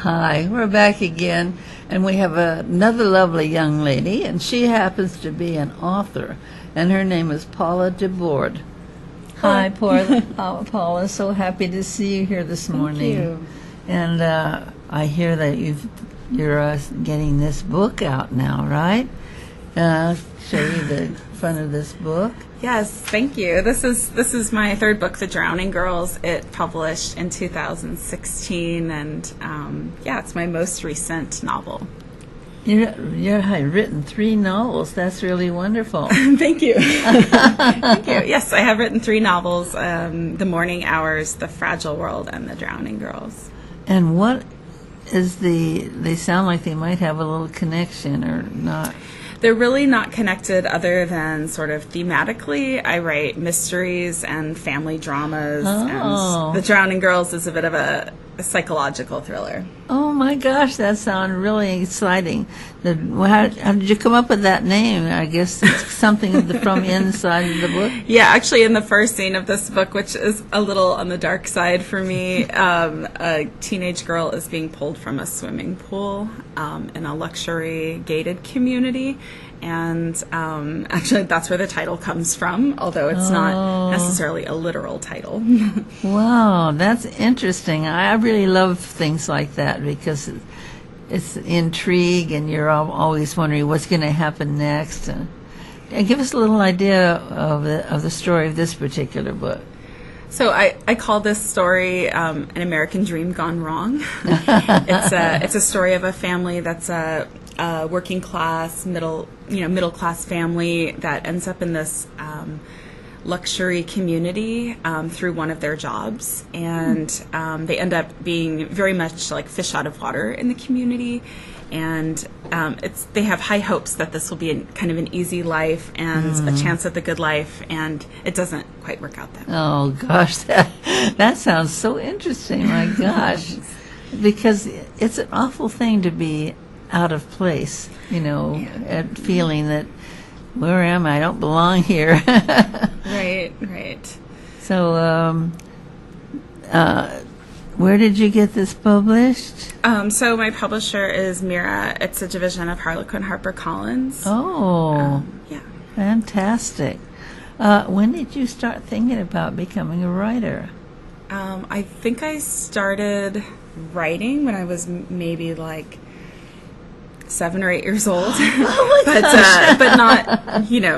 Hi, we're back again, and we have another lovely young lady, and she happens to be an author, and her name is Paula DeBoard. Hi, Paula. So happy to see you here this morning. Thank you. And I hear that you're getting this book out now, right? Show you the front of this book. Yes, thank you. This is my third book, The Drowning Girls. It published in 2016, and it's my most recent novel. You've written 3 novels. That's really wonderful. Thank you. Thank you. Yes, I have written 3 novels, The Morning Hours, The Fragile World, and The Drowning Girls. And what is they sound like they might have a little connection or not? They're really not connected other than sort of thematically. I write mysteries and family dramas, and The Drowning Girls is a bit of a psychological thriller. Oh my gosh, that sounds really exciting. How did you come up with that name? I guess it's something from inside of the book? Yeah, actually in the first scene of this book, which is a little on the dark side for me, a teenage girl is being pulled from a swimming pool in a luxury gated community. And actually that's where the title comes from, although it's not necessarily a literal title. Wow, that's interesting. I really love things like that because it's intrigue and you're always wondering what's going to happen next. And give us a little idea of the story of this particular book. So I call this story an American dream gone wrong. It's a story of a family that's a working class, middle class family that ends up in this luxury community through one of their jobs, and they end up being very much like fish out of water in the community. And they have high hopes that this will be kind of an easy life and a chance at the good life, and it doesn't quite work out that way. Oh gosh, that sounds so interesting. My gosh, because it's an awful thing to be out of place, and feeling that, where am I? I don't belong here. Right. So, where did you get this published? So my publisher is Mira. It's a division of Harlequin HarperCollins. Oh, yeah. Fantastic. When did you start thinking about becoming a writer? I think I started writing when I was maybe like 7 or 8 years old. Oh my gosh. But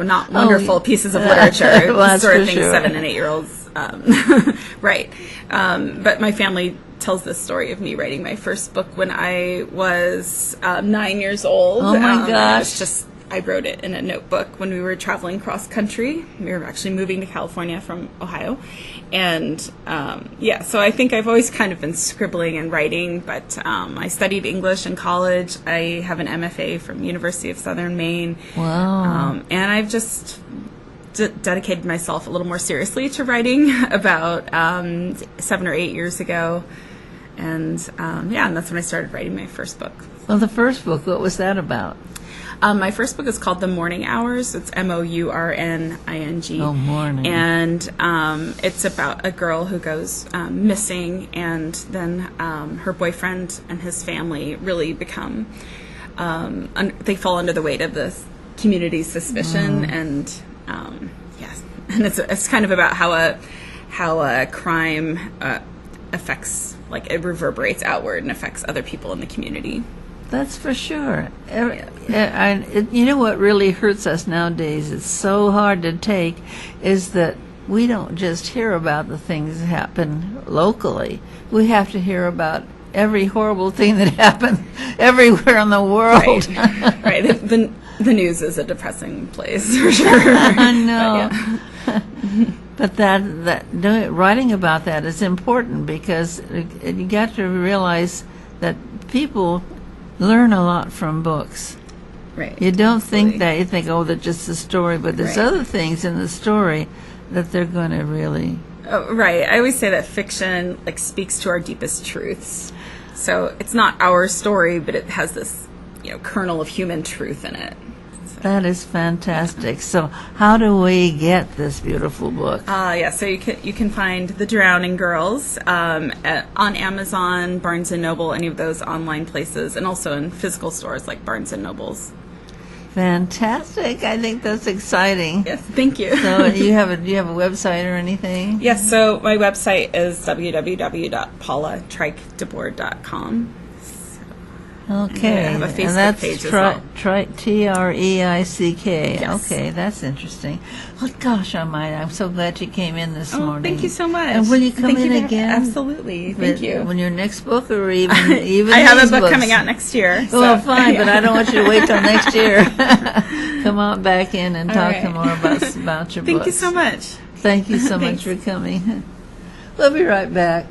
not wonderful pieces of literature. Well, sort of things sure. 7 and 8 year olds. Right. But my family tells this story of me writing my first book when I was 9 years old. Oh my gosh. I wrote it in a notebook when we were traveling cross country. We were actually moving to California from Ohio. And so I think I've always kind of been scribbling and writing, but I studied English in college. I have an MFA from University of Southern Maine. Wow. And I've just dedicated myself a little more seriously to writing about 7 or 8 years ago. And that's when I started writing my first book. Well, the first book, what was that about? My first book is called The Morning Hours. It's MOURNING. Oh, morning. And it's about a girl who goes missing, and then her boyfriend and his family really become, they fall under the weight of the community's suspicion, and it's kind of about how a crime affects, like it reverberates outward and affects other people in the community. That's for sure. You know what really hurts us nowadays, it's so hard to take, is that we don't just hear about the things that happen locally. We have to hear about every horrible thing that happened everywhere in the world. Right. The news is a depressing place, for sure. I know. But writing about that is important, because you got to realize that people learn a lot from books. Right. You don't think that. You think, that's just a story, but there's other things in the story that they're going to really... Oh, right. I always say that fiction speaks to our deepest truths. So it's not our story, but it has this kernel of human truth in it. So. That is fantastic. So how do we get this beautiful book? Yeah, so you can find The Drowning Girls on Amazon, Barnes & Noble, any of those online places, and also in physical stores like Barnes & Noble's. Fantastic. I think that's exciting. Yes, thank you. So do you have a website or anything? Yes, so my website is www.paulatreickdeboard.com. Okay. I have a Facebook and that's page as well. Treick. Yes. Okay, that's interesting. Well, gosh almighty, I'm so glad you came in this morning. Thank you so much. And will you come in again? Absolutely. Thank you. When your next book, or even I have these a book books? coming out next year. Well, so, fine, yeah. but I don't want you to wait till next year. Come on back in and All talk right. more about your books. Thank you so much. Thank you so much Thanks. for coming. We'll be right back.